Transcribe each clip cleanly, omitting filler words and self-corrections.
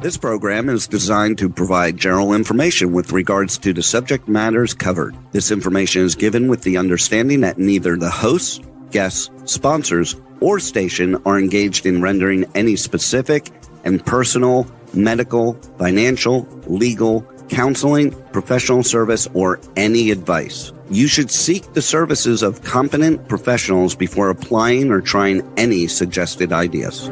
This program is designed to provide general information with regards to the subject matters covered. This information is given with the understanding that neither the hosts, guests, sponsors, or station are engaged in rendering any specific and personal, medical, financial, legal, counseling, professional service, or any advice. You should seek the services of competent professionals before applying or trying any suggested ideas.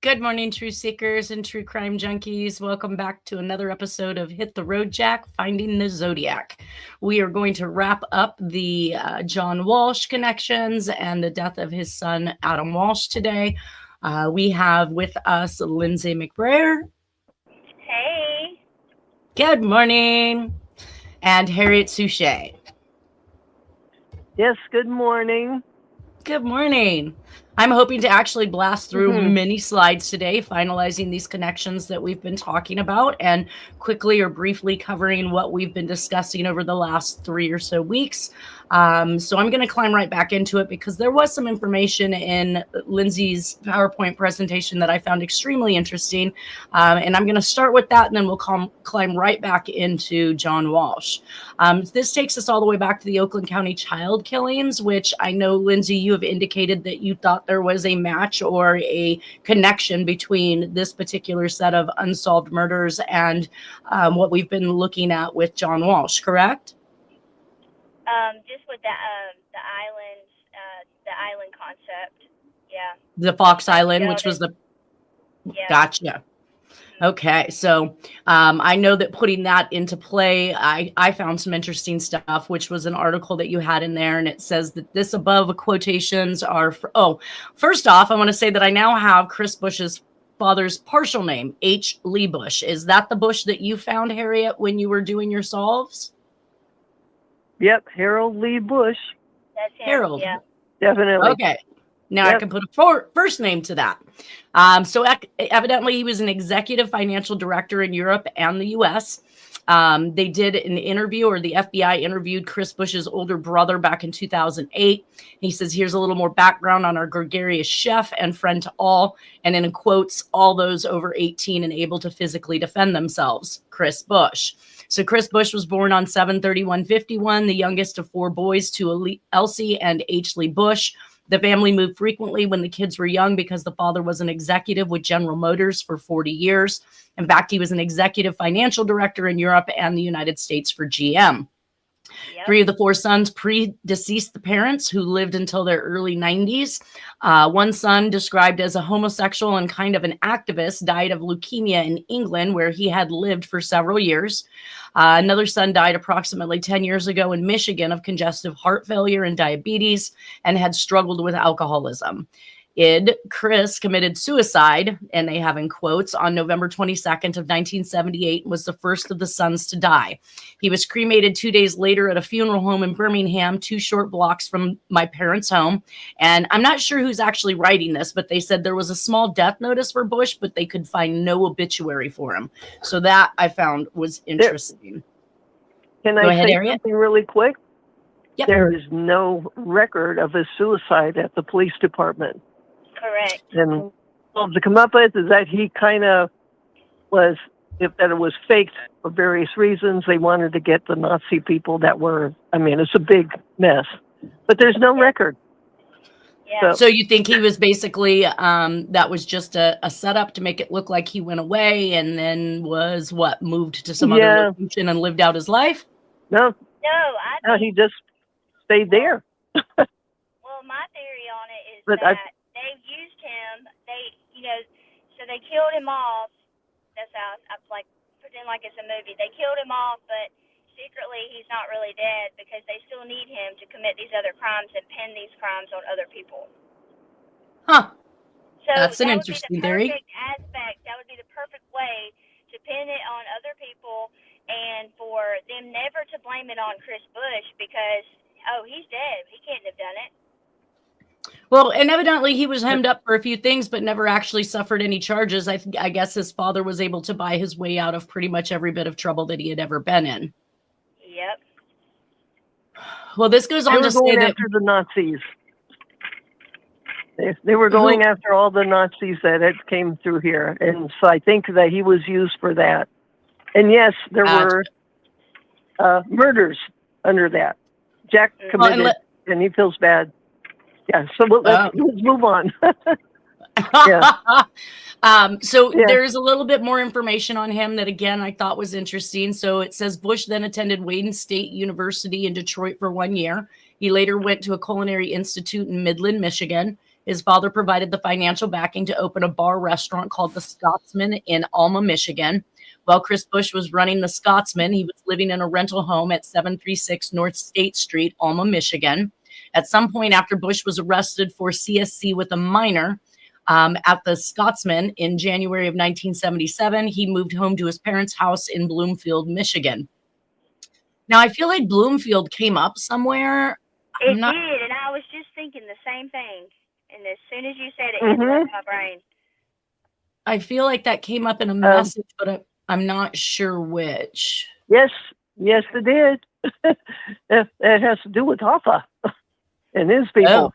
Good morning, true seekers and true crime junkies. Welcome back to another episode of Hit the Road Jack, Finding the Zodiac. We are going to wrap up the John Walsh connections and the death of his son, Adam Walsh, today. We have with us Lindsay McBrayer. Hey. Good morning. And Harriet Suchet. Yes, good morning. Good morning. I'm hoping to actually blast through many slides today, finalizing these connections that we've been talking about and quickly or briefly covering what we've been discussing over the last 3 or so weeks. So I'm going to climb right back into it because there was some information in Lindsay's PowerPoint presentation that I found extremely interesting. And I'm going to start with that, and then we'll climb right back into John Walsh. This takes us all the way back to the Oakland County child killings, which I know, Lindsay, you have indicated that you thought there was a match or a connection between this particular set of unsolved murders and what we've been looking at with John Walsh, correct? Just with the island concept, yeah. The Fox Island, which was the... Yeah. Gotcha. Okay, so I know that putting that into play, I found some interesting stuff, which was an article that you had in there, and it says that this above quotations are... first off, I want to say that I now have Chris Bush's father's partial name, H. Lee Bush. Is that the Bush that you found, Harriet, when you were doing your solves? Yep, Harold Lee Bush. That's him. Harold. Yeah. Definitely. Okay. Now I can put a first name to that. So evidently he was an executive financial director in Europe and the U.S. They did an interview, or the FBI interviewed Chris Bush's older brother back in 2008. He says, here's a little more background on our gregarious chef and friend to all. And then in quotes, all those over 18 and able to physically defend themselves, Chris Bush. So Chris Bush was born on 7/31/51, the youngest of 4 boys to Elsie and H. Lee Bush. The family moved frequently when the kids were young because the father was an executive with General Motors for 40 years. In fact, he was an executive financial director in Europe and the United States for GM. Yep. 3 of the 4 sons predeceased the parents, who lived until their early 90s. One son, described as a homosexual and kind of an activist, died of leukemia in England, where he had lived for several years. Another son died approximately 10 years ago in Michigan of congestive heart failure and diabetes, and had struggled with alcoholism. Chris committed suicide, and they have in quotes, on November 22nd of 1978, was the first of the sons to die. He was cremated 2 days later at a funeral home in Birmingham, 2 short blocks from my parents' home. And I'm not sure who's actually writing this, but they said there was a small death notice for Bush, but they could find no obituary for him. So that I found was interesting. Can I say something really quick? Yep. There is no record of a suicide at the police department. Correct. And to come up with is that he kind of was, that it was faked for various reasons. They wanted to get the Nazi people that were, it's a big mess. But there's no record. Yeah. So you think he was basically, that was just a setup to make it look like he went away and then was, moved to some other location and lived out his life? No, he just stayed there. Well, my theory on it is that they've used him. So they killed him off. That's how I pretend like it's a movie. They killed him off, but secretly he's not really dead because they still need him to commit these other crimes and pin these crimes on other people. Huh. So that's an interesting theory. Aspect. That would be the perfect way to pin it on other people and for them never to blame it on Chris Bush because, oh, he's dead. He can't have done it. Well, and evidently he was hemmed up for a few things, but never actually suffered any charges. I guess his father was able to buy his way out of pretty much every bit of trouble that he had ever been in. Yep. Well, this goes on to say that after the Nazis. They were going after all the Nazis that had came through here, and so I think that he was used for that. And yes, there were murders under that. Jack committed, and he feels bad. Yeah, so let's move on. There's a little bit more information on him that, again, I thought was interesting. So it says Bush then attended Wayne State University in Detroit for 1 year. He later went to a culinary institute in Midland, Michigan. His father provided the financial backing to open a bar restaurant called the Scotsman in Alma, Michigan. While Chris Bush was running the Scotsman, he was living in a rental home at 736 North State Street, Alma, Michigan. At some point after Bush was arrested for CSC with a minor at the Scotsman in January of 1977, he moved home to his parents' house in Bloomfield, Michigan. Now, I feel like Bloomfield came up somewhere. It did, and I was just thinking the same thing. And as soon as you said it, it left my brain. I feel like that came up in a message, but I'm not sure which. Yes, it did. It has to do with Hoffa and his people. Oh.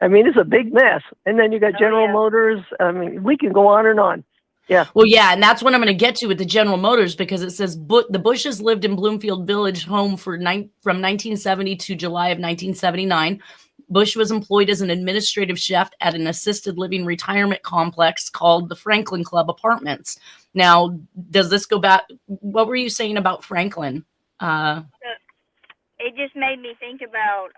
I mean, it's a big mess. And then you got General Motors. I mean, we can go on and on. Yeah. Well, yeah, and that's what I'm going to get to with the General Motors, because it says the Bushes lived in Bloomfield Village home from 1970 to July of 1979. Bush was employed as an administrative chef at an assisted living retirement complex called the Franklin Club Apartments. Now, does this go back? What were you saying about Franklin? It just made me think about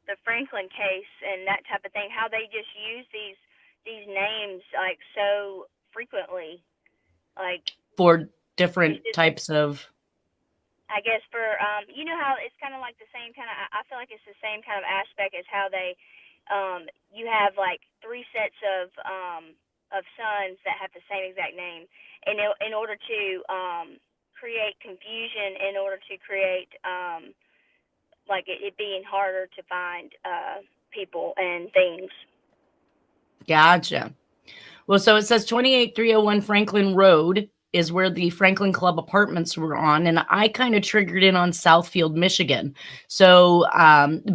the Franklin case and that type of thing, how they just use these names like so frequently, like for different types of, I guess for you know how it's kind of like the same kind of, I feel like it's the same kind of aspect as how they you have like 3 sets of sons that have the same exact name, and in order to create confusion, in order to create like it being harder to find people and things. Gotcha. Well, so it says 28301 Franklin Road is where the Franklin Club Apartments were on, and I kind of triggered in on Southfield, Michigan. So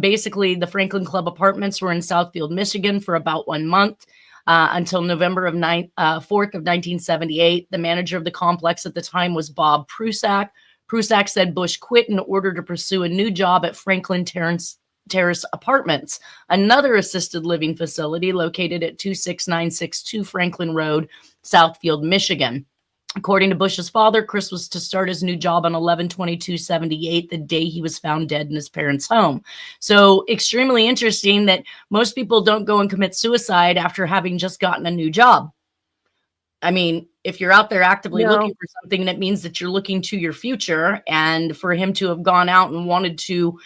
basically, the Franklin Club Apartments were in Southfield, Michigan for about 1 month until November of 4th of 1978. The manager of the complex at the time was Bob Prusak. Prusak said Bush quit in order to pursue a new job at Franklin Terrace Apartments, another assisted living facility located at 26962 Franklin Road, Southfield, Michigan. According to Bush's father, Chris was to start his new job on 11/22/78, the day he was found dead in his parents' home. So extremely interesting that most people don't go and commit suicide after having just gotten a new job. I mean, if you're out there actively looking for something, that means that you're looking to your future. And for him to have gone out and wanted to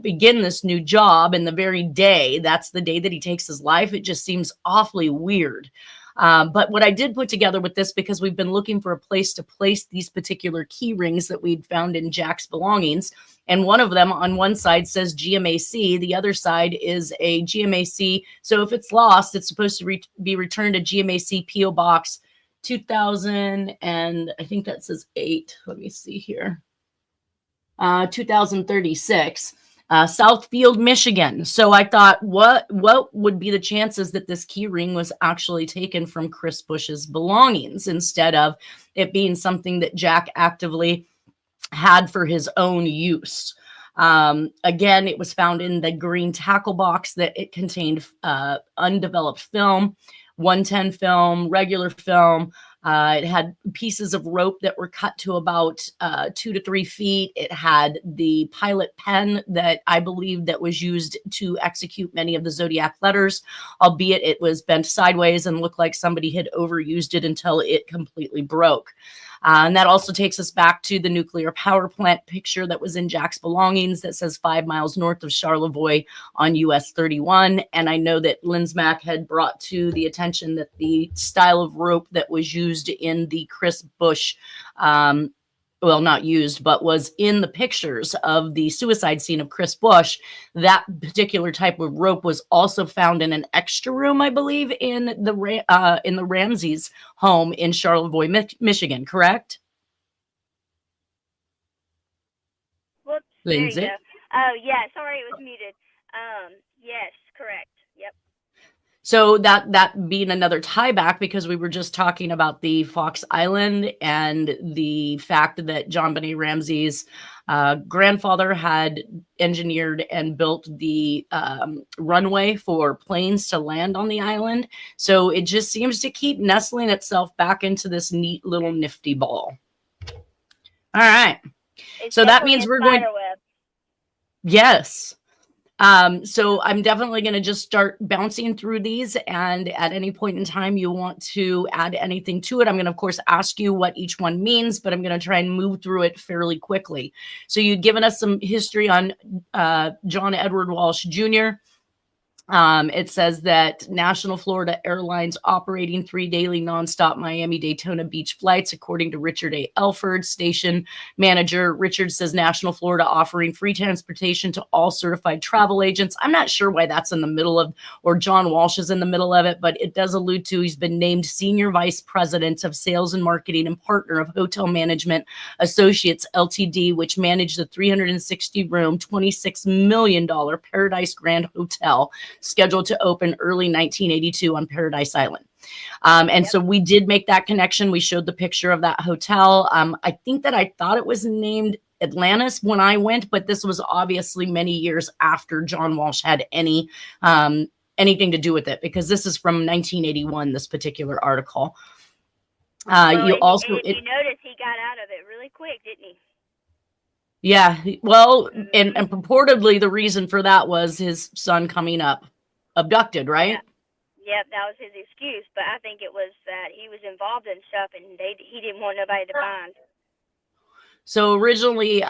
begin this new job in the very day, that's the day that he takes his life, it just seems awfully weird. But what I did put together with this, because we've been looking for a place to place these particular key rings that we'd found in Jack's belongings. And one of them on one side says GMAC. The other side is a GMAC. So if it's lost, it's supposed to be returned to GMAC PO Box 2000. And I think that says 8. Let me see here. 2036. Southfield, Michigan. So I thought, what would be the chances that this key ring was actually taken from Chris Bush's belongings instead of it being something that Jack actively had for his own use? Again, it was found in the green tackle box that it contained undeveloped film, 110 film, regular film. It had pieces of rope that were cut to about 2 to 3 feet. It had the pilot pen that I believe that was used to execute many of the Zodiac letters, albeit it was bent sideways and looked like somebody had overused it until it completely broke. And that also takes us back to the nuclear power plant picture that was in Jack's belongings that says 5 miles north of Charlevoix on US 31. And I know that Lindsay Mac had brought to the attention that the style of rope that was used in the Chris Bush well, not used, but was in the pictures of the suicide scene of Chris Bush. That particular type of rope was also found in an extra room, I believe, in the Ramsey's home in Charlevoix, Michigan. Correct? Whoops. Lindsay? There you go. Oh, yeah. Sorry, it was muted. Yes, correct. Yep. So that being another tie back, because we were just talking about the Fox Island and the fact that John Benet Ramsey's grandfather had engineered and built the runway for planes to land on the island. So it just seems to keep nestling itself back into this neat little nifty ball. All right. So that means we're going. Yes. So I'm definitely going to just start bouncing through these. And at any point in time you want to add anything to it, I'm going to, of course, ask you what each one means, but I'm going to try and move through it fairly quickly. So you'd given us some history on John Edward Walsh Jr. It says that National Florida Airlines operating 3 daily nonstop Miami Daytona Beach flights, according to Richard A. Elford, station manager. Richard says National Florida offering free transportation to all certified travel agents. I'm not sure why that's in the middle of, or John Walsh is in the middle of it, but it does allude to he's been named Senior Vice President of Sales and Marketing and Partner of Hotel Management Associates Ltd., which managed the 360-room, $26 million Paradise Grand Hotel, scheduled to open early 1982 on Paradise Island. And so we did make that connection. We showed the picture of that hotel. I think that I thought it was named Atlantis when I went, but this was obviously many years after John Walsh had anything to do with it, because this is from 1981, this particular article. Well, you notice he got out of it really quick, didn't he? Yeah, well, and purportedly the reason for that was his son coming up abducted, right? Yeah. Yep, that was his excuse, but I think it was that he was involved in stuff and he didn't want nobody to find. So originally,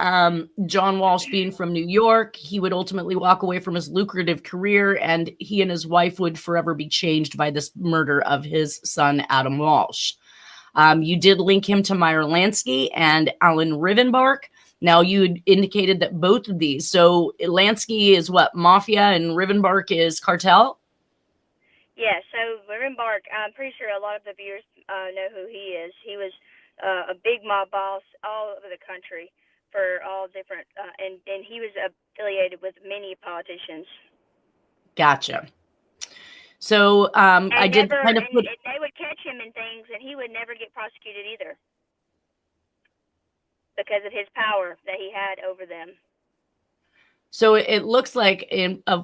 John Walsh being from New York, he would ultimately walk away from his lucrative career, and he and his wife would forever be changed by this murder of his son, Adam Walsh. You did link him to Meyer Lansky and Alan Rivenbark. Now, you indicated that both of these, so Lansky is what, mafia, and Rivenbark is cartel? Yeah, so Rivenbark, I'm pretty sure a lot of the viewers know who he is. He was a big mob boss all over the country for all different, and he was affiliated with many politicians. Gotcha. So I did kind of put. And they would catch him in things, and he would never get prosecuted either, because of his power that he had over them. So it looks like,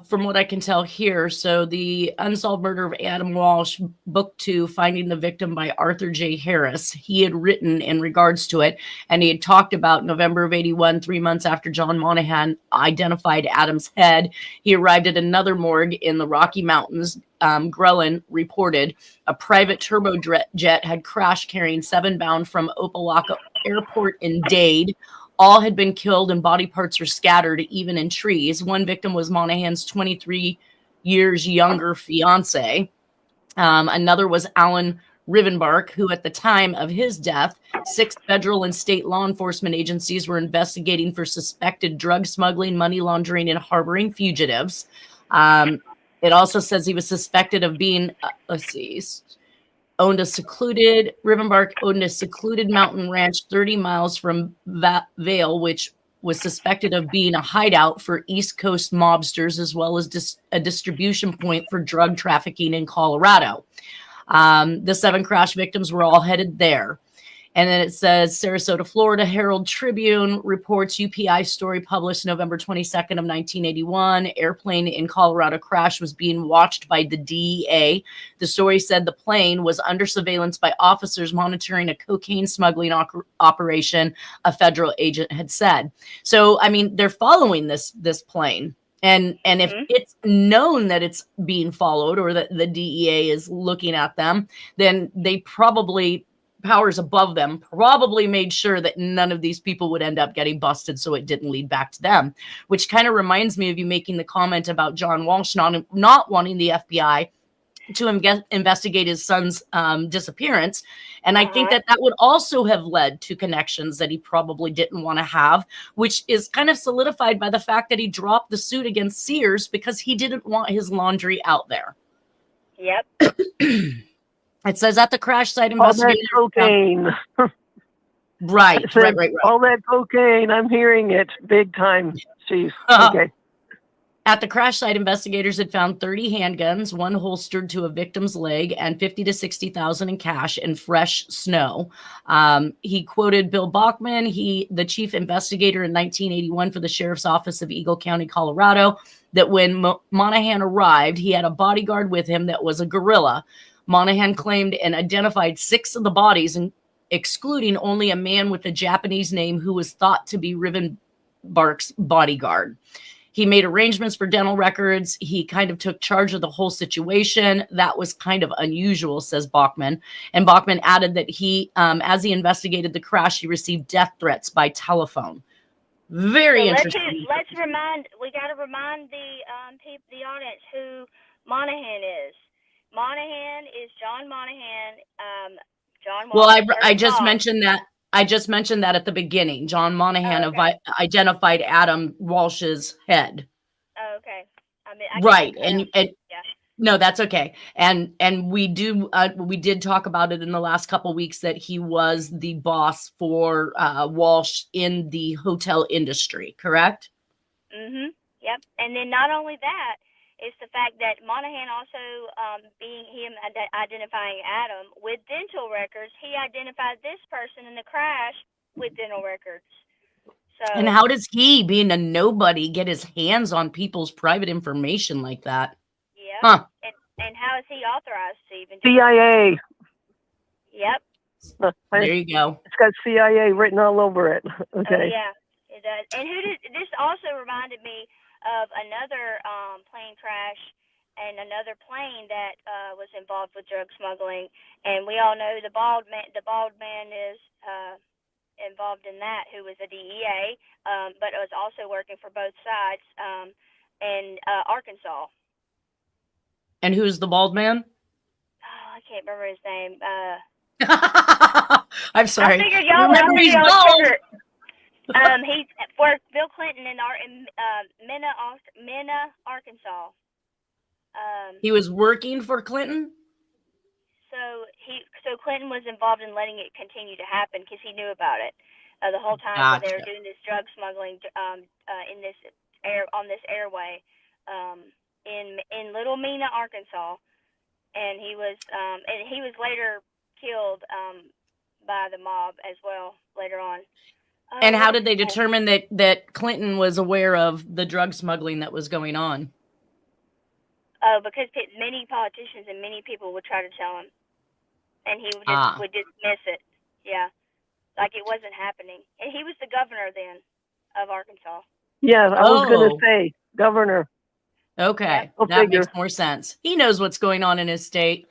from what I can tell here, so the Unsolved Murder of Adam Walsh, Book 2, Finding the Victim by Arthur J. Harris, he had written in regards to it, and he had talked about November of 81, 3 months after John Monahan identified Adam's head. He arrived at another morgue in the Rocky Mountains. Grelin reported a private turbojet had crashed carrying 7 bound from Opelika Airport in Dade. All had been killed and body parts were scattered, even in trees. One victim was Monahan's 23 years younger fiance. Another was Alan Rivenbark, who at the time of his death, 6 federal and state law enforcement agencies were investigating for suspected drug smuggling, money laundering, and harboring fugitives. It also says he was suspected of being, Rivenbark owned a secluded mountain ranch 30 miles from Vail, which was suspected of being a hideout for East Coast mobsters, as well as a distribution point for drug trafficking in Colorado. The 7 crash victims were all headed there. And then it says Sarasota, Florida Herald Tribune reports UPI story published November 22nd of 1981. Airplane in Colorado crash was being watched by the DEA. The story said the plane was under surveillance by officers monitoring a cocaine smuggling operation, a federal agent had said. So, I mean, they're following this plane. And if it's known that it's being followed, or that the DEA is looking at them, then they probably, powers above them, probably made sure that none of these people would end up getting busted, so it didn't lead back to them. Which kind of reminds me of you making the comment about John Walsh not wanting the FBI investigate his son's disappearance. And I think that would also have led to connections that he probably didn't want to have, which is kind of solidified by the fact that he dropped the suit against Sears because he didn't want his laundry out there. Yep. It says at the crash site All that investigator. cocaine. Right. All that cocaine. I'm hearing it big time. Jeez. Okay. At the crash site, investigators had found 30 handguns, one holstered to a victim's leg, and 50 to 60,000 in cash and fresh snow. He quoted Bill Bachman, the chief investigator in 1981 for the sheriff's office of Eagle County, Colorado, that when Monahan arrived, he had a bodyguard with him that was a gorilla. Monahan claimed and identified 6 of the bodies, and excluding only a man with a Japanese name who was thought to be Rivenbark's bodyguard. He made arrangements for dental records. He kind of took charge of the whole situation. That was kind of unusual, says Bachman. And Bachman added that he, as he investigated the crash, he received death threats by telephone. Very interesting. We got to remind the audience who Monahan is. Monahan is John Monahan. John Walsh. Well, I just mentioned that. I just mentioned that at the beginning. John Monahan identified Adam Walsh's head. Oh, okay. Right. And no, that's okay. And we did talk about it in the last couple of weeks that he was the boss for Walsh in the hotel industry, correct? Mm-hmm. Yep. And then not only that, it's the fact that Monahan also, being him identifying Adam with dental records, he identified this person in the crash with dental records. So, and how does he, being a nobody, get his hands on people's private information like that? Yeah. Huh. And how is he authorized to even do CIA. Yep. There you go. It's got CIA written all over it. Okay. Yeah, it does. And this also reminded me of another plane crash and another plane that was involved with drug smuggling, and we all know the bald man is involved in that, who was a DEA, but was also working for both sides in Arkansas. And who's the bald man? Oh, I can't remember his name. I'm sorry. I figured y'all he's bald. He worked Bill Clinton in Mena, Arkansas. He was working for Clinton? So Clinton was involved in letting it continue to happen because he knew about it the whole time that they were doing this drug smuggling on this airway in Little Mena, Arkansas, and he was later killed by the mob as well later on. And how did they determine that Clinton was aware of the drug smuggling that was going on? Because many politicians and many people would try to tell him, and he would dismiss it. Yeah, like it wasn't happening. And he was the governor then of Arkansas. Yeah, I was going to say governor. Okay, that makes more sense. He knows what's going on in his state.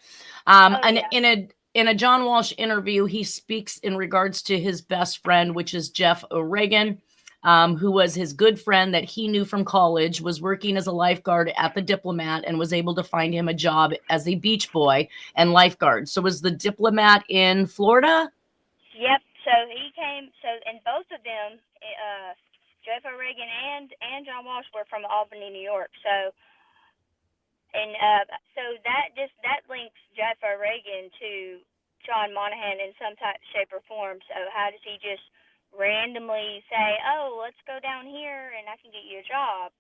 In a John Walsh interview, he speaks in regards to his best friend, which is Jeff O'Regan, who was his good friend that he knew from college, was working as a lifeguard at the Diplomat and was able to find him a job as a beach boy and lifeguard. So was the Diplomat in Florida? Yep. So he came. So and both of them, Jeff O'Regan and John Walsh, were from Albany, New York. So. And so that links Jeff O'Regan to John Monahan in some type, shape, or form. So how does he just randomly say, "Oh, let's go down here and I can get you a job,"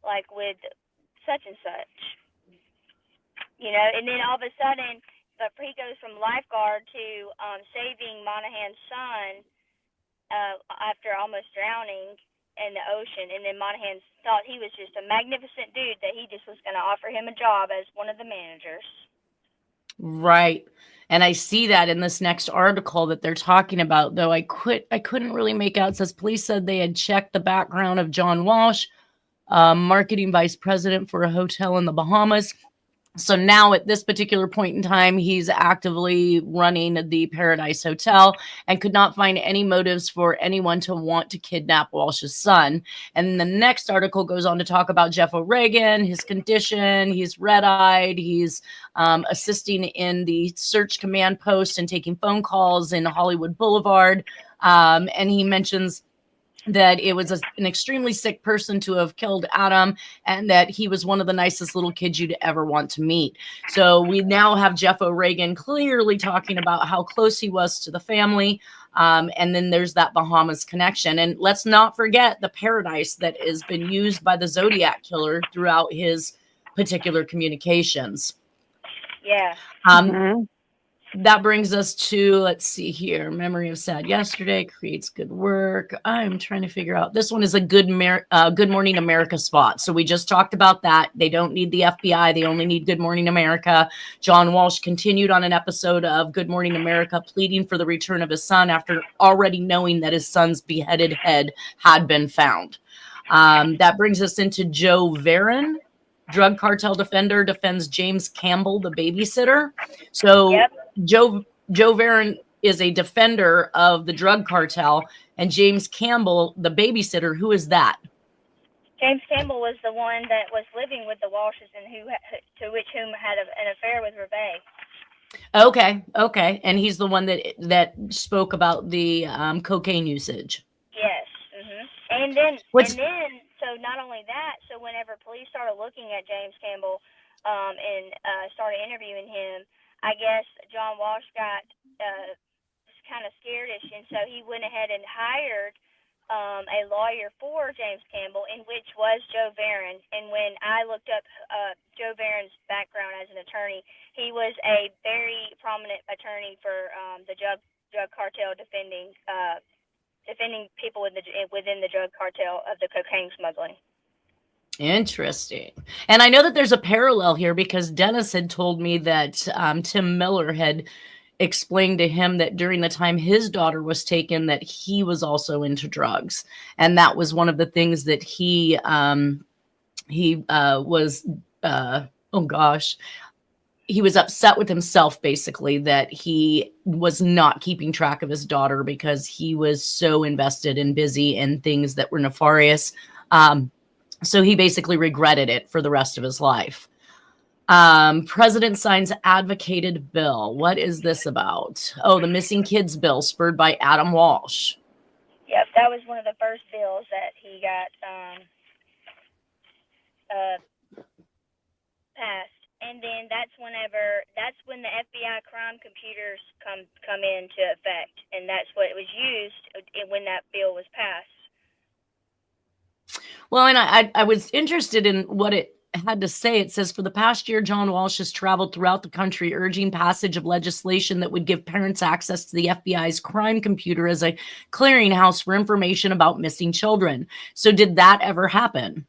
like with such and such, And then all of a sudden, he goes from lifeguard to saving Monahan's son after almost drowning in the ocean, and then Monahan thought he was just a magnificent dude that he just was going to offer him a job as one of the managers. Right. And I see that in this next article that they're talking about, though I couldn't really make out. It says police said they had checked the background of John Walsh, marketing vice president for a hotel in the Bahamas. So now at this particular point in time, he's actively running the Paradise Hotel and could not find any motives for anyone to want to kidnap Walsh's son. And the next article goes on to talk about Jeff O'Regan, his condition. He's red-eyed. He's assisting in the search command post and taking phone calls in Hollywood Boulevard. And he mentions that it was an extremely sick person to have killed Adam, and that he was one of the nicest little kids you'd ever want to meet. So we now have Jeff O'Regan clearly talking about how close he was to the family. And then there's that Bahamas connection. And let's not forget the paradise that has been used by the Zodiac killer throughout his particular communications. Yeah. That brings us to, let's see here, Memory of Sad Yesterday creates good work. I'm trying to figure out, this one is a Good Morning America spot. So we just talked about that. They don't need the FBI. They only need Good Morning America. John Walsh continued on an episode of Good Morning America, pleading for the return of his son after already knowing that his son's beheaded head had been found. That brings us into Joe Varon. Drug cartel defender defends James Campbell, the babysitter. So yep. Joe Varon is a defender of the drug cartel, and James Campbell, the babysitter, who is that? James Campbell was the one that was living with the Walshes and whom had an affair with Rebay. Okay, and he's the one that spoke about the cocaine usage. Yes, and then. So not only that, so whenever police started looking at James Campbell and started interviewing him, I guess John Walsh got kind of scaredish, and so he went ahead and hired a lawyer for James Campbell, in which was Joe Varon. And when I looked up Joe Varon's background as an attorney, he was a very prominent attorney for the drug cartel defending people within the drug cartel of the cocaine smuggling. Interesting. And I know that there's a parallel here because Dennis had told me that Tim Miller had explained to him that during the time his daughter was taken, that he was also into drugs. And that was one of the things that he was upset with himself, basically, that he was not keeping track of his daughter because he was so invested and busy in things that were nefarious. So he basically regretted it for the rest of his life. President signs advocated bill. What is this about? Oh, the missing kids bill spurred by Adam Walsh. Yep, that was one of the first bills that he got passed. And then that's when the FBI crime computers come into effect, and that's what was used when that bill was passed. Well, and I was interested in what it had to say. It says, for the past year, John Walsh has traveled throughout the country urging passage of legislation that would give parents access to the FBI's crime computer as a clearinghouse for information about missing children. So did that ever happen?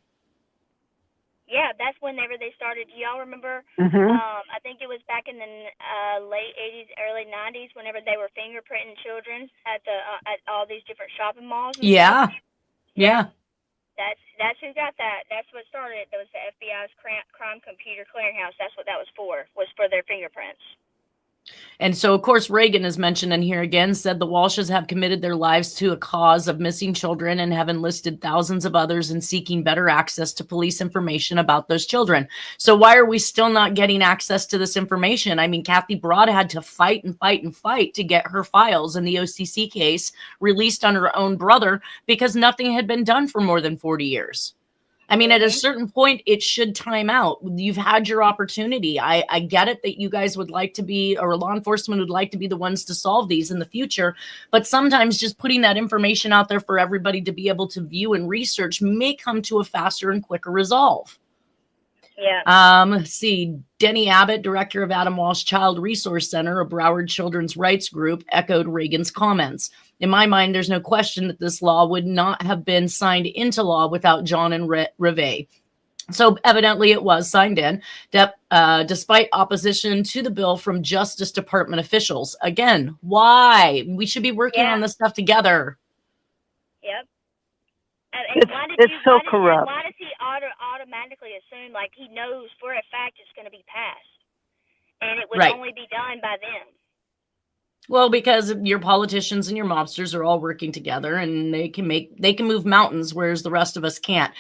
Yeah, that's whenever they started. Do y'all remember? I think it was back in the late 80s, early 90s, whenever they were fingerprinting children at all these different shopping malls. Yeah. That's who got that. That's what started it. That was the FBI's crime computer clearinghouse. That's what that was for their fingerprints. And so, of course, Reagan is mentioned in here again, said the Walshes have committed their lives to a cause of missing children and have enlisted thousands of others in seeking better access to police information about those children. So why are we still not getting access to this information? I mean, Kathy Broad had to fight to get her files in the OCC case released on her own brother because nothing had been done for more than 40 years. I mean, at a certain point, it should time out. You've had your opportunity. I get it that you guys would like to be, or law enforcement would like to be the ones to solve these in the future. But sometimes just putting that information out there for everybody to be able to view and research may come to a faster and quicker resolve. Yeah. Let's see. Denny Abbott, director of Adam Walsh Child Resource Center, a Broward children's rights group, echoed Reagan's comments. In my mind, there's no question that this law would not have been signed into law without John and Reve. So evidently it was signed in, despite opposition to the bill from Justice Department officials. Again, why? We should be working on this stuff together. Yep. And it's so corrupt. Why does he automatically assume, like, he knows for a fact it's going to be passed, and it would only be done by them? Well, because your politicians and your mobsters are all working together, and they can move mountains, whereas the rest of us can't.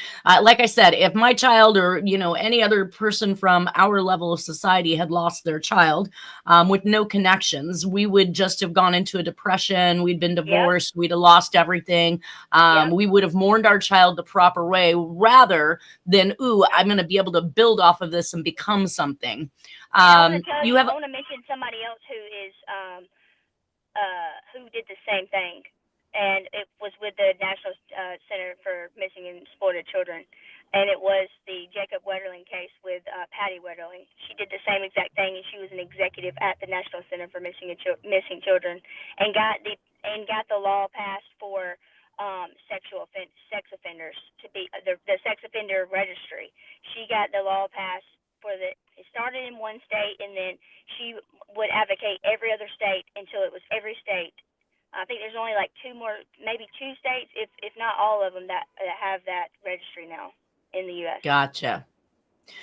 Like I said, if my child or any other person from our level of society had lost their child with no connections, we would just have gone into a depression. We'd been divorced. Yep. We'd have lost everything. We would have mourned our child the proper way, rather than I'm going to be able to build off of this and become something. I want to mention somebody else who is. Who did the same thing, and it was with the National Center for Missing and Exploited Children, and it was the Jacob Wetterling case with Patty Wetterling. She did the same exact thing, and she was an executive at the National Center for Missing Children, and got the law passed for sex offenders to be the sex offender registry. She got the law passed it started in one state, and then she would advocate every other state until it was every state. I think there's only like maybe two states, if not all of them, that have that registry now in the U.S. Gotcha.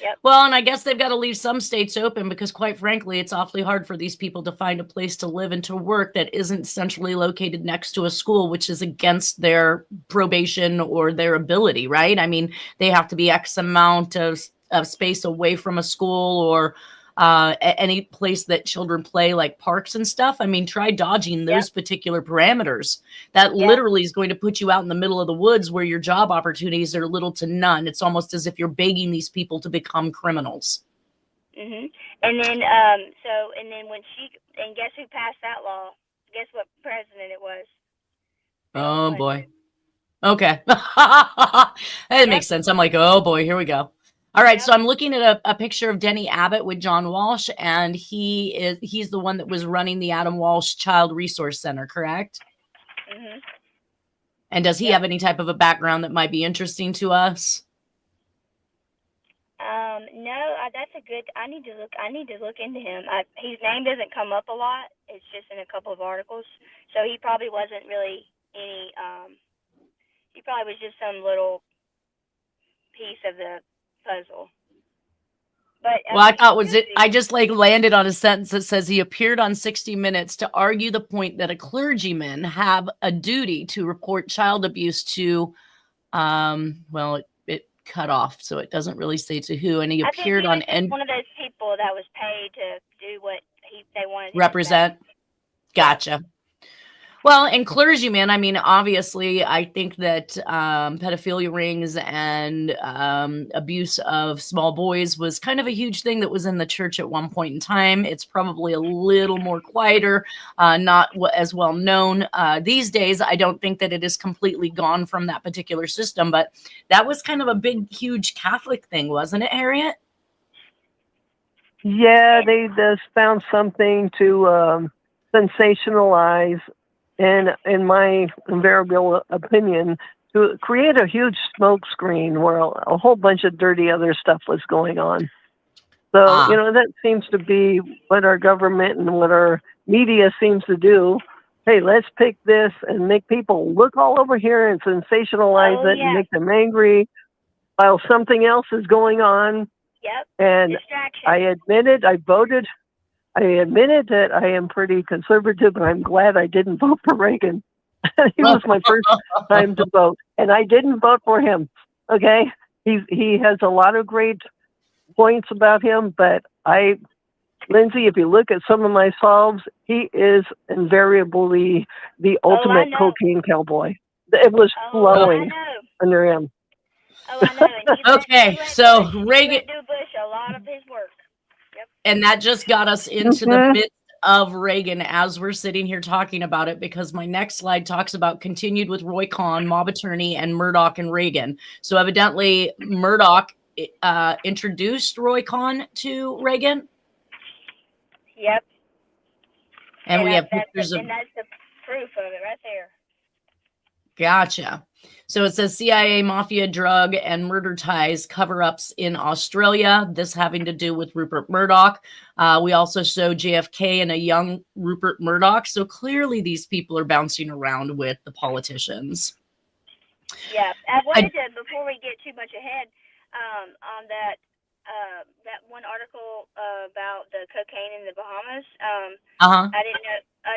Yep. Well, and I guess they've got to leave some states open because, quite frankly, it's awfully hard for these people to find a place to live and to work that isn't centrally located next to a school, which is against their probation or their ability, right? I mean, they have to be X amount of space away from a school or any place that children play, like parks and stuff. I mean, try dodging those particular parameters. That literally is going to put you out in the middle of the woods where your job opportunities are little to none. It's almost as if you're begging these people to become criminals. Mm-hmm. And then, guess who passed that law? Guess what president it was? Oh boy. Okay. That makes sense. I'm like, oh boy, here we go. All right, so I'm looking at a picture of Denny Abbott with John Walsh, and he's the one that was running the Adam Walsh Child Resource Center, correct? Mm-hmm. And does he have any type of a background that might be interesting to us? No, that's a good. I need to look into him. His name doesn't come up a lot. It's just in a couple of articles. So he probably wasn't really any. He probably was just some little piece of the puzzle. But I thought I just landed on a sentence that says he appeared on 60 Minutes to argue the point that a clergyman have a duty to report child abuse to it cut off, so it doesn't really say to who, and he appeared on one of those people that was paid to do what they wanted to represent. Gotcha. Well, and clergymen, I mean, obviously, I think that pedophilia rings and abuse of small boys was kind of a huge thing that was in the church at one point in time. It's probably a little more quieter, not as well known. These days, I don't think that it is completely gone from that particular system, but that was kind of a big, huge Catholic thing, wasn't it, Harriet? Yeah, they just found something to sensationalize. And in my invariable opinion, to create a huge smoke screen where a whole bunch of dirty other stuff was going on. So, that seems to be what our government and what our media seems to do. Hey, let's pick this and make people look all over here and sensationalize it and make them angry while something else is going on. Yep. And I admitted that I am pretty conservative, and I'm glad I didn't vote for Reagan. He was my first time to vote, and I didn't vote for him. Okay, he has a lot of great points about him, but Lindsay, if you look at some of my solves, he is invariably the ultimate cocaine cowboy. It was flowing under him. Oh, I know. Okay, so Reagan do Bush a lot of his work. And that just got us into the midst of Reagan as we're sitting here talking about it, because my next slide talks about continued with Roy Cohn, mob attorney, and Murdoch and Reagan. So evidently Murdoch introduced Roy Cohn to Reagan. Yep. And we have pictures and that's the proof of it right there. Gotcha. So it says CIA, mafia, drug, and murder ties cover-ups in Australia. This having to do with Rupert Murdoch. We also show JFK and a young Rupert Murdoch. So clearly these people are bouncing around with the politicians. Yeah, I wanted to, before we get too much ahead, on that one article about the cocaine in the Bahamas. I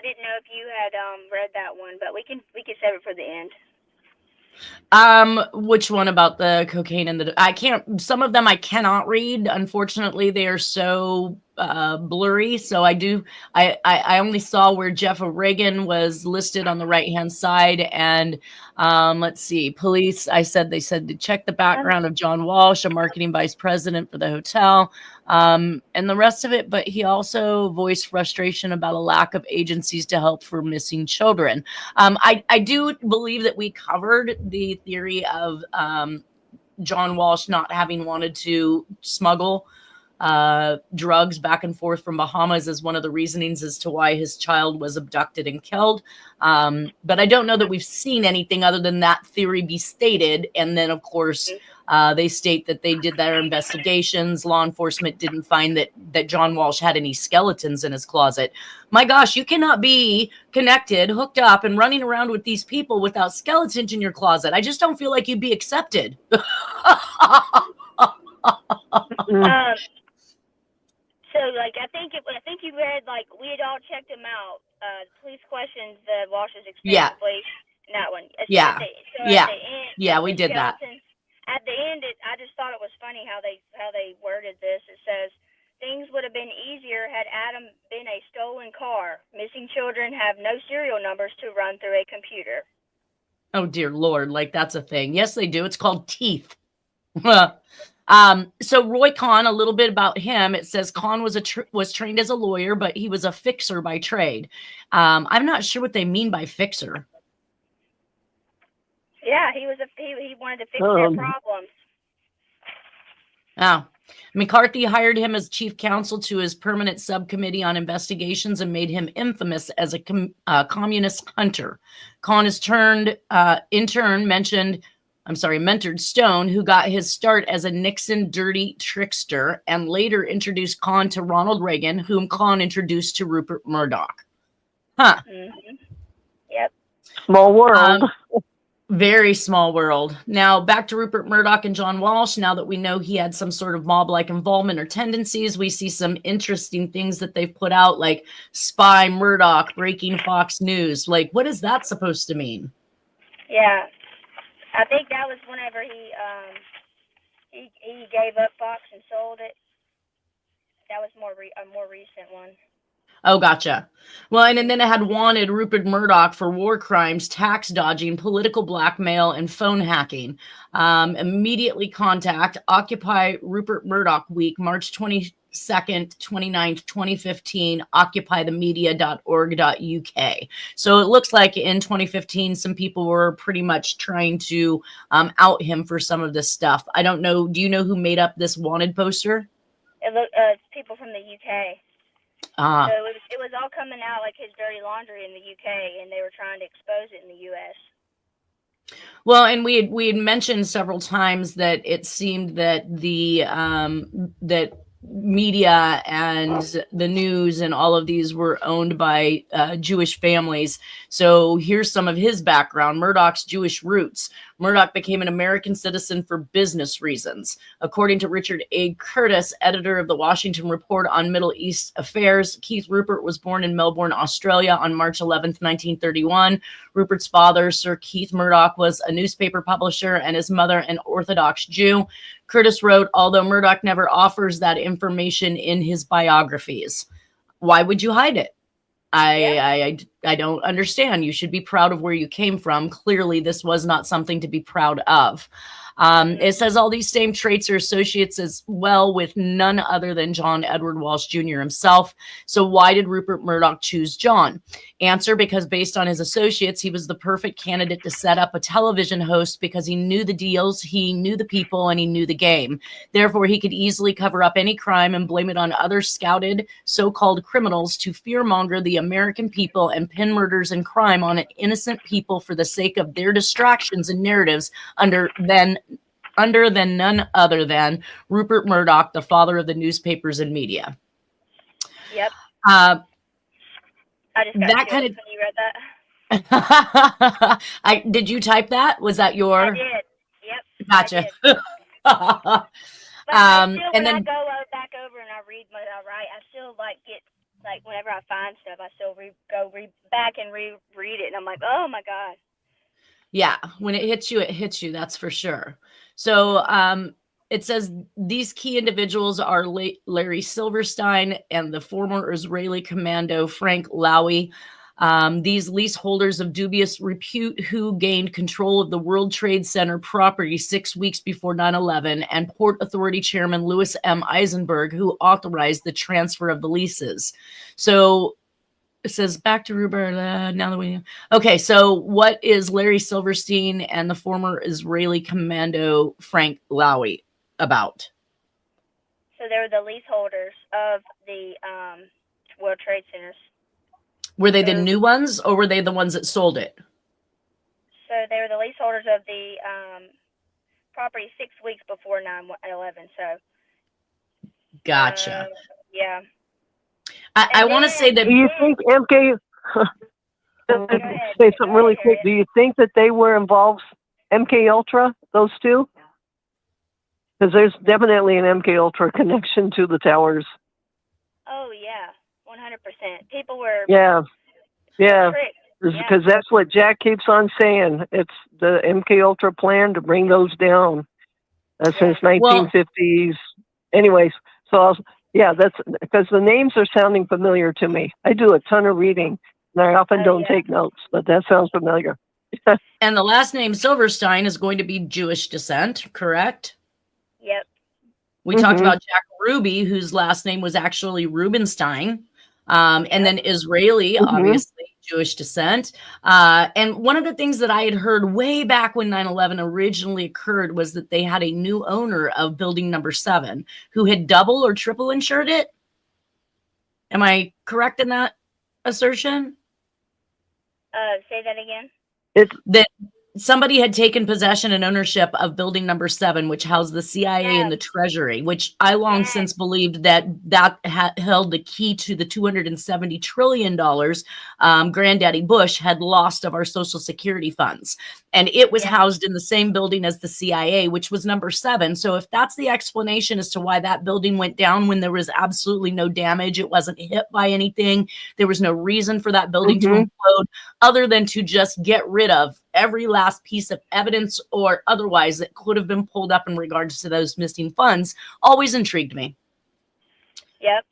didn't know if you had read that one, but we can save it for the end. Which one about the cocaine and some of them I cannot read. Unfortunately, they are so blurry. So I only saw where Jeff O'Regan was listed on the right-hand side. And let's see, police, they said to check the background of John Walsh, a marketing vice president for the hotel, and the rest of it. But he also voiced frustration about a lack of agencies to help for missing children. I do believe that we covered the theory of John Walsh not having wanted to smuggle drugs back and forth from Bahamas as one of the reasonings as to why his child was abducted and killed. But I don't know that we've seen anything other than that theory be stated. And then, of course, they state that they did their investigations. Law enforcement didn't find that John Walsh had any skeletons in his closet. My gosh, you cannot be connected, hooked up, and running around with these people without skeletons in your closet. I just don't feel like you'd be accepted. So, like, I think you read, like, we had all checked him out. Police questions the Walsh's extensively. Yeah. That one. Yeah. At the end, yeah, we did that. At the end, I just thought it was funny how they worded this. It says, things would have been easier had Adam been a stolen car. Missing children have no serial numbers to run through a computer. Oh, dear Lord. Like, that's a thing. Yes, they do. It's called teeth. So Roy Kahn, a little bit about him. It says Kahn was trained as a lawyer, but he was a fixer by trade. I'm not sure what they mean by fixer. Yeah, he wanted to fix their problems. Oh, McCarthy hired him as chief counsel to his permanent subcommittee on investigations and made him infamous as a communist hunter. Kahn in turn mentored Stone, who got his start as a Nixon dirty trickster, and later introduced Kahn to Ronald Reagan, whom Kahn introduced to Rupert Murdoch. Huh. Mm-hmm. Yep. Small world. Very small world. Now, back to Rupert Murdoch and John Walsh. Now that we know he had some sort of mob-like involvement or tendencies, we see some interesting things that they've put out, like Spy Murdoch, Breaking Fox News. Like, what is that supposed to mean? Yeah. I think that was whenever he gave up Fox and sold it. That was a more recent one. Oh, gotcha. Well, and then it had wanted Rupert Murdoch for war crimes, tax dodging, political blackmail, and phone hacking. Immediately contact Occupy Rupert Murdoch Week, March 22nd, 29th, 2015, occupythemedia.org.uk. So it looks like in 2015, some people were pretty much trying to out him for some of this stuff. I don't know. Do you know who made up this wanted poster? It's people from the UK. So it was all coming out like his dirty laundry in the UK, and they were trying to expose it in the US. Well, and we had mentioned several times that it seemed that the that media and the news and all of these were owned by Jewish families. So here's some of his background. Murdoch's Jewish roots. Murdoch became an American citizen for business reasons. According to Richard A. Curtis, editor of the Washington Report on Middle East Affairs, Keith Rupert was born in Melbourne, Australia on March 11th, 1931. Rupert's father, Sir Keith Murdoch, was a newspaper publisher and his mother an Orthodox Jew. Curtis wrote, although Murdoch never offers that information in his biographies. Why would you hide it? I don't understand. You should be proud of where you came from. Clearly, this was not something to be proud of. It says all these same traits are associates as well with none other than John Edward Walsh Jr. himself. So why did Rupert Murdoch choose John? Answer, because based on his associates, he was the perfect candidate to set up a television host because he knew the deals, he knew the people, and he knew the game. Therefore, he could easily cover up any crime and blame it on other scouted so-called criminals to fearmonger the American people and pin murders and crime on innocent people for the sake of their distractions and narratives under none other than Rupert Murdoch, the father of the newspapers and media. Yep. I just got that kind of. when you read that. Did you type that? Was that your? I did. Yep. Gotcha. But I still, and when then I go back over and I read what I write, I still get whenever I find stuff, I still go back and reread it, and I'm like, oh my god. Yeah, when it hits you. That's for sure. So it says these key individuals are Larry Silverstein and the former Israeli commando Frank Lowy. These leaseholders of dubious repute who gained control of the World Trade Center property 6 weeks before 9/11, and Port Authority Chairman Louis M. Eisenberg, who authorized the transfer of the leases. So it says back to Ruber. Now that we okay, so what is Larry Silverstein and the former Israeli commando Frank Lowy about? So they were the leaseholders of the World Trade Centers. Were they the new ones, or were they the ones that sold it? So they were the leaseholders of the property 6 weeks before 9/11. So. Gotcha. Yeah. I want to say that. Do you think MK? Say something really quick. Do you think that they were involved? MK Ultra, those two? Because there's definitely an MK Ultra connection to the towers. Oh yeah, 100%. People were. Yeah. tricked. Because that's what Jack keeps on saying. It's the MK Ultra plan to bring those down. Since 1950s. Anyways, so that's because the names are sounding familiar to me. I do a ton of reading, and I often don't take notes, but that sounds familiar. And the last name Silverstein is going to be Jewish descent, correct? Yep. We talked about Jack Ruby, whose last name was actually Rubenstein. And then Israeli, obviously, Jewish descent. And one of the things that I had heard way back when 9/11 originally occurred was that they had a new owner of building number 7 who had double or triple insured it. Am I correct in that assertion? Say that again. That somebody had taken possession and ownership of building number 7, which housed the CIA and the Treasury, which I long since believed that held the key to the $270 trillion Granddaddy Bush had lost of our Social Security funds. And it was housed in the same building as the CIA, which was number 7. So if that's the explanation as to why that building went down when there was absolutely no damage, it wasn't hit by anything, there was no reason for that building to implode other than to just get rid of every last piece of evidence or otherwise that could have been pulled up in regards to those missing funds, always intrigued me. Yep.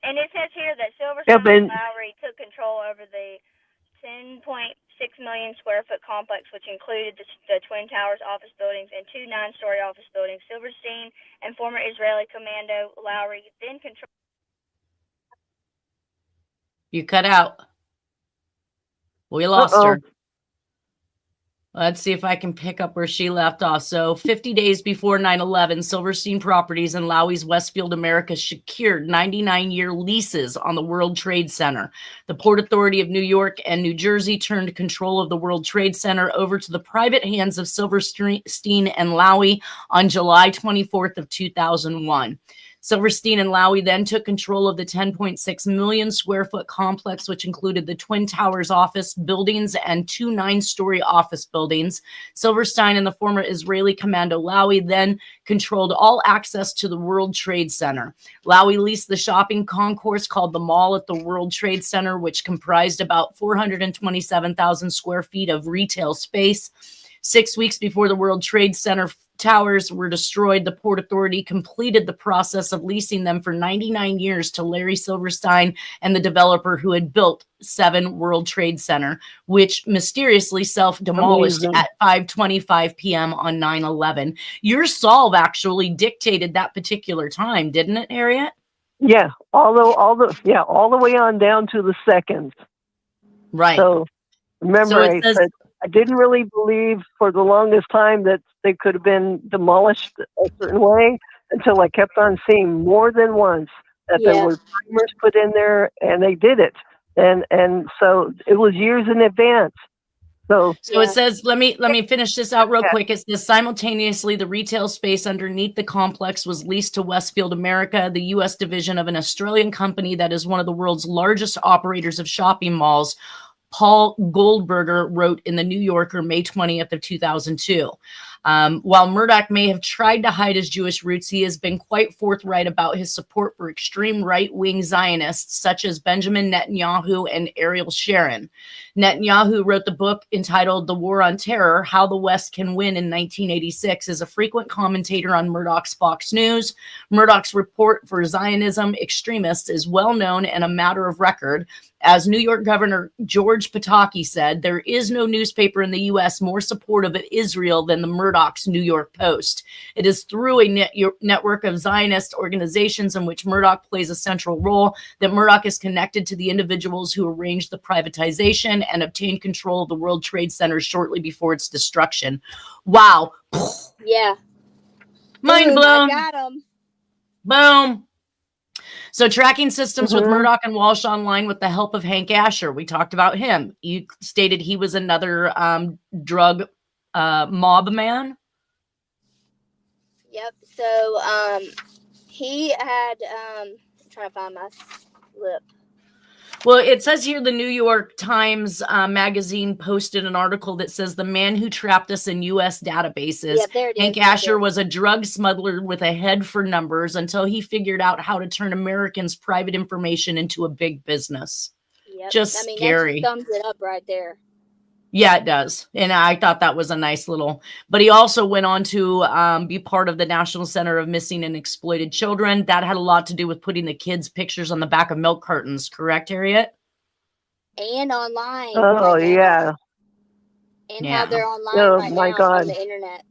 And it says here that Silverstein and Lowry took control over the 10.6 million square foot complex, which included the Twin Towers office buildings and 2 9-story office buildings. Silverstein and former Israeli commando Lowry then controlled. You cut out. We lost her. Let's see if I can pick up where she left off. So 50 days before 9/11, Silverstein Properties and Lowry's Westfield America secured 99-year leases on the World Trade Center. The Port Authority of New York and New Jersey turned control of the World Trade Center over to the private hands of Silverstein and Lowy on July 24th of 2001. Silverstein and Lowy then took control of the 10.6 million square foot complex, which included the Twin Towers office buildings and 2 9-story office buildings. Silverstein and the former Israeli commando Lowy then controlled all access to the World Trade Center. Lowy leased the shopping concourse called the Mall at the World Trade Center, which comprised about 427,000 square feet of retail space. 6 weeks before the World Trade Center towers were destroyed, the Port Authority completed the process of leasing them for 99 years to Larry Silverstein and the developer who had built 7 World Trade Center, which mysteriously self-demolished at 5:25 p.m. on 9/11. Your solve actually dictated that particular time, didn't it, Harriet? Yeah, all the way on down to the seconds. Right. So remember, so I didn't really believe for the longest time that they could have been demolished a certain way until I kept on seeing more than once that there were timers put in there, and they did it. And so it was years in advance. So it says, let me finish this out real quick. It says simultaneously, the retail space underneath the complex was leased to Westfield America, the U.S. division of an Australian company that is one of the world's largest operators of shopping malls. Paul Goldberger wrote in the New Yorker May 20th of 2002. While Murdoch may have tried to hide his Jewish roots, he has been quite forthright about his support for extreme right-wing Zionists such as Benjamin Netanyahu and Ariel Sharon. Netanyahu wrote the book entitled The War on Terror, How the West Can Win in 1986, is a frequent commentator on Murdoch's Fox News. Murdoch's report for Zionism extremists is well known and a matter of record. As New York Governor George Pataki said, there is no newspaper in the U.S. more supportive of Israel than the Murdoch's New York Post. It is through a network of Zionist organizations in which Murdoch plays a central role that Murdoch is connected to the individuals who arranged the privatization and obtained control of the World Trade Center shortly before its destruction. Wow. Yeah. Mind blown. I got him. Boom. So tracking systems with Murdoch and Walsh online with the help of Hank Asher. We talked about him. You stated he was another drug mob man. Yep. So he had I'm trying to find my slip. Well, it says here the New York Times magazine posted an article that says the man who trapped us in U.S. databases. Yep, there it is. Hank Asher was a drug smuggler with a head for numbers until he figured out how to turn Americans' private information into a big business. Yep. Just scary. That sums it up right there. Yeah, it does. And I thought that was a nice little, but he also went on to be part of the National Center of Missing and Exploited Children. That had a lot to do with putting the kids' pictures on the back of milk cartons. Correct, Harriet? And online. Oh, right yeah. And Yeah. how they're online Oh, right my now God. on the internet.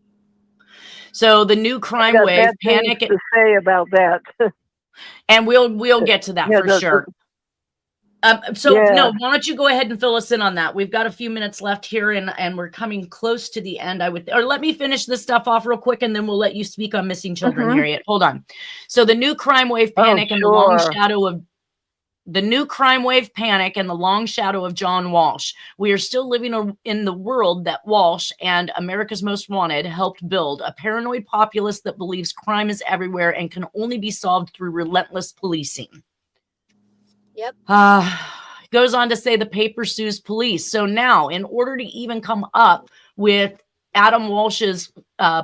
So the new crime I got wave, bad panic, things to say about that. and we'll get to that Yeah, for sure. So Yeah. no, why don't you go ahead and fill us in on that? We've got a few minutes left here, and we're coming close to the end. Or let me finish this stuff off real quick, and then we'll let you speak on missing children, Harriet. Hold on. So the new crime wave panic and the long shadow of the long shadow of John Walsh. We are still living in the world that Walsh and America's Most Wanted helped build, a paranoid populace that believes crime is everywhere and can only be solved through relentless policing. Yep. Goes on to say the paper sues police. So now, in order to even come up with Adam Walsh's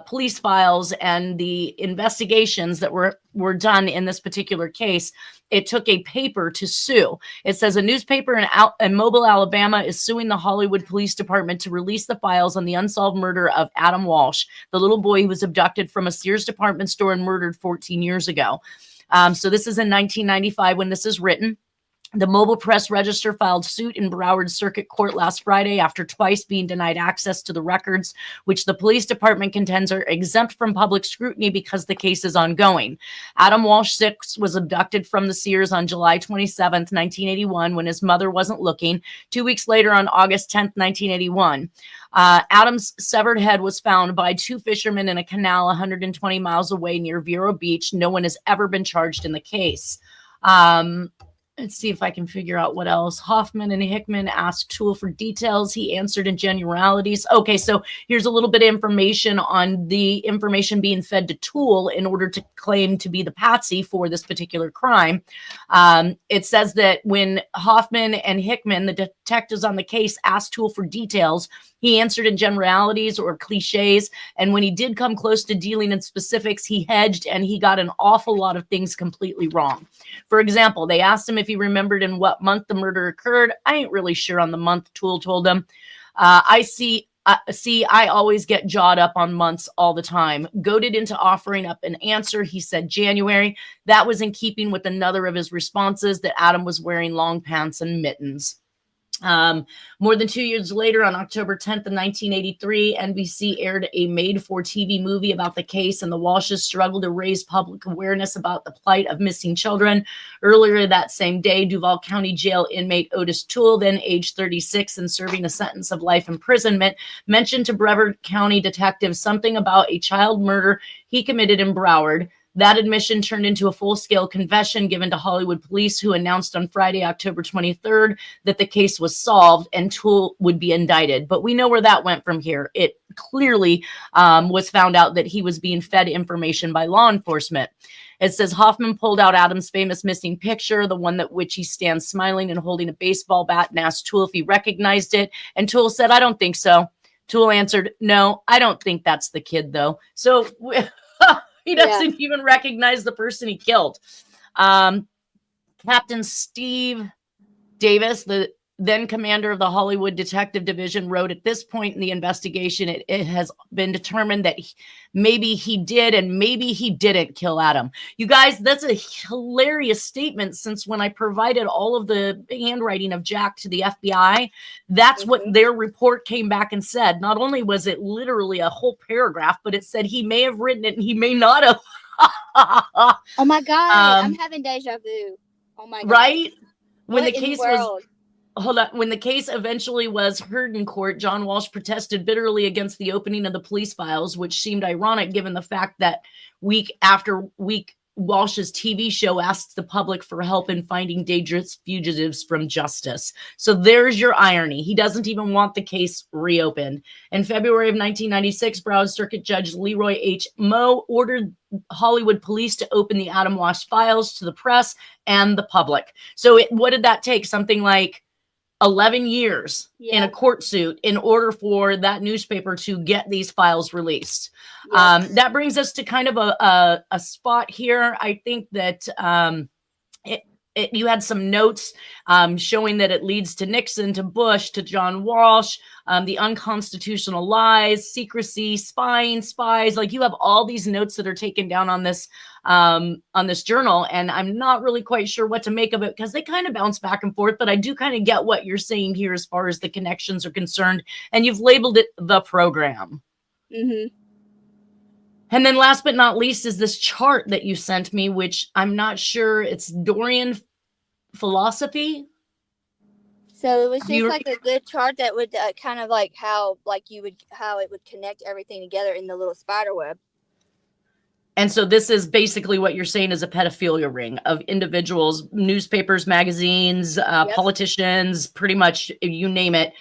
police files and the investigations that were done in this particular case, it took a paper to sue. It says a newspaper in Mobile, Alabama is suing the Hollywood Police Department to release the files on the unsolved murder of Adam Walsh, the little boy who was abducted from a Sears department store and murdered 14 years ago. So this is in 1995 when this is written. The Mobile Press Register filed suit in Broward Circuit Court last Friday after twice being denied access to the records, which the police department contends are exempt from public scrutiny because the case is ongoing. Adam Walsh 6 was abducted from the Sears on July 27th, 1981, when his mother wasn't looking. 2 weeks later, on August 10th, 1981. Adam's severed head was found by two fishermen in a canal 120 miles away near Vero Beach. No one has ever been charged in the case. Let's see if I can figure out what else. Hoffman and Hickman asked Toole for details. He answered in generalities. Okay, so here's a little bit of information on the information being fed to Toole in order to claim to be the patsy for this particular crime. It says that when Hoffman and Hickman, the detectives on the case, asked Toole for details, he answered in generalities or cliches. And when he did come close to dealing in specifics, he hedged and he got an awful lot of things completely wrong. For example, they asked him if he remembered in what month the murder occurred. I ain't really sure on the month, Toole told him. I always get jawed up on months all the time. Goaded into offering up an answer, he said January. That was in keeping with another of his responses that Adam was wearing long pants and mittens. More than 2 years later, on October 10th of 1983, NBC aired a made-for-TV movie about the case, and the Walshes struggled to raise public awareness about the plight of missing children. Earlier that same day, Duval County Jail inmate Otis Toole, then age 36 and serving a sentence of life imprisonment, mentioned to Brevard County detectives something about a child murder he committed in Broward. That admission turned into a full-scale confession given to Hollywood police, who announced on Friday, October 23rd, that the case was solved and Toole would be indicted. But we know where that went from here. It clearly was found out that he was being fed information by law enforcement. It says Hoffman pulled out Adam's famous missing picture, the one that which he stands smiling and holding a baseball bat, and asked Toole if he recognized it. And Toole said, I don't think so. Toole answered, no, I don't think that's the kid, though. So he doesn't even recognize the person he killed. Captain Steve Davis, the then commander of the Hollywood Detective Division, wrote, at this point in the investigation, it has been determined that maybe he did and maybe he didn't kill Adam. You guys, that's a hilarious statement, since when I provided all of the handwriting of Jack to the FBI, that's what their report came back and said. Not only was it literally a whole paragraph, but it said he may have written it and he may not have. Oh my God, I'm having deja vu. Oh my God. Right? When What the in case world? when the case eventually was heard in court, John Walsh protested bitterly against the opening of the police files, which seemed ironic given the fact that week after week, Walsh's TV show asks the public for help in finding dangerous fugitives from justice. So there's your irony. He doesn't even want the case reopened. In February of 1996, Broward Circuit Judge Leroy H. Moe ordered Hollywood police to open the Adam Walsh files to the press and the public. So what did that take? Something like 11 years in a court suit in order for that newspaper to get these files released. That brings us to kind of a spot here. I think that you had some notes showing that it leads to Nixon, to Bush, to John Walsh, the unconstitutional lies, secrecy, spying, spies. Like, you have all these notes that are taken down on this journal, and I'm not really quite sure what to make of it, because they kind of bounce back and forth, but I do kind of get what you're saying here as far as the connections are concerned, and you've labeled it the program. Mm-hmm. And then last but not least is this chart that you sent me, which I'm not sure, it's Dorian philosophy. So it was just like a good chart that would kind of like how it would connect everything together in the little spider web. And so this is basically what you're saying is a pedophilia ring of individuals, newspapers, magazines, politicians, pretty much you name it.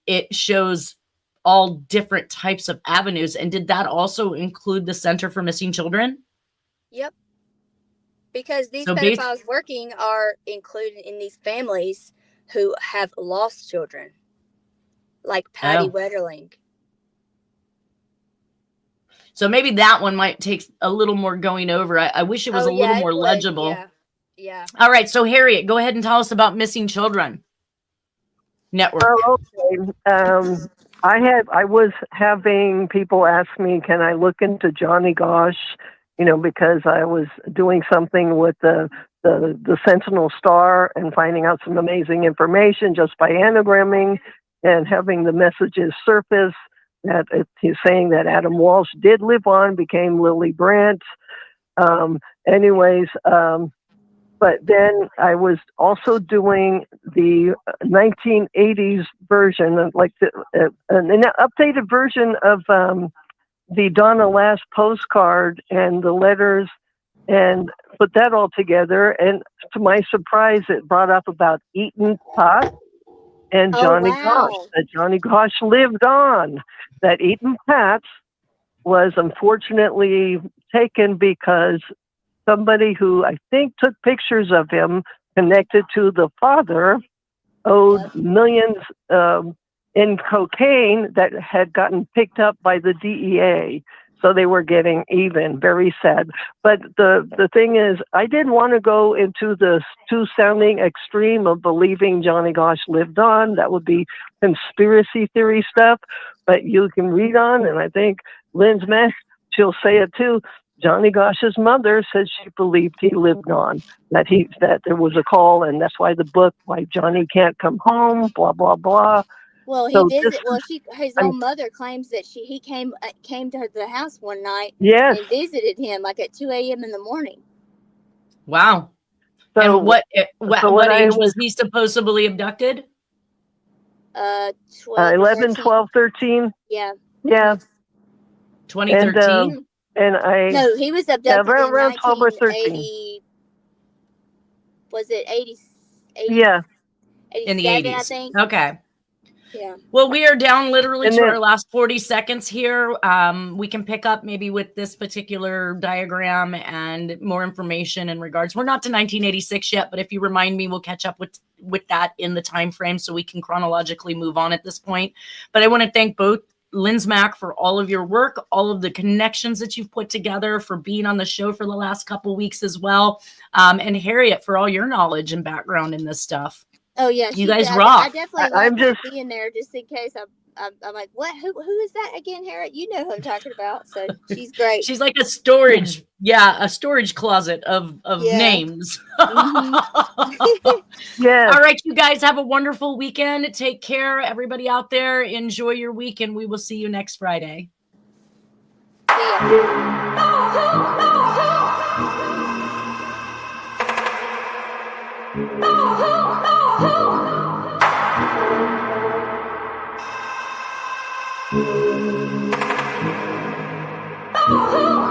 It shows all different types of avenues. And did that also include the Center for Missing Children? Yep. Because these pedophiles working are included in these families who have lost children, like Patty Wetterling. So maybe that one might take a little more going over. I wish it was a little more legible. Yeah. All right. So Harriet, go ahead and tell us about Missing Children Network. Oh, okay. I was having people ask me, can I look into Johnny Gosh? Because I was doing something with the Sentinel Star and finding out some amazing information just by anagramming and having the messages surface that he's saying that Adam Walsh did live on, became Lily Brandt. But then I was also doing the 1980s version, like an updated version of the Donna Lass postcard and the letters, and put that all together. And to my surprise, it brought up about Eaton Potts and Johnny Gosh, that Johnny Gosh lived on, that Eaton Potts was unfortunately taken because somebody who I think took pictures of him connected to the father owed millions in cocaine that had gotten picked up by the DEA. So they were getting even. Very sad. But the thing is, I didn't want to go into the two-sounding extreme of believing Johnny Gosh lived on. That would be conspiracy theory stuff. But you can read on, and I think Lynn's Mesh, she'll say it too. Johnny Gosh's mother said she believed he lived on, that there was a call, and that's why the book, why Johnny can't come home, blah, blah, blah. Well, his own mother claims that he came to the house one night and visited him like at 2 a.m. in the morning. Wow. So and what age was he supposedly abducted? 11, 12, 13. Yeah. Yeah. 2013? No, he was abducted around in 12 or 13. Was it 80? Yeah. In the 80s. I think. Okay. Yeah. Well, we are down literally to our last 40 seconds here. We can pick up maybe with this particular diagram and more information in regards. We're not to 1986 yet, but if you remind me, we'll catch up with that in the time frame so we can chronologically move on at this point. But I want to thank both Lindsay Mac for all of your work, all of the connections that you've put together, for being on the show for the last couple weeks as well, and Harriet for all your knowledge and background in this stuff. Oh yeah, you guys rock. I definitely want to be in there just in case. I'm like, what? Who is that again, Harriet? You know who I'm talking about. So she's great. She's like a storage, a storage closet of names. Mm-hmm. Yeah. All right, you guys have a wonderful weekend. Take care, everybody out there. Enjoy your week, and we will see you next Friday. See ya.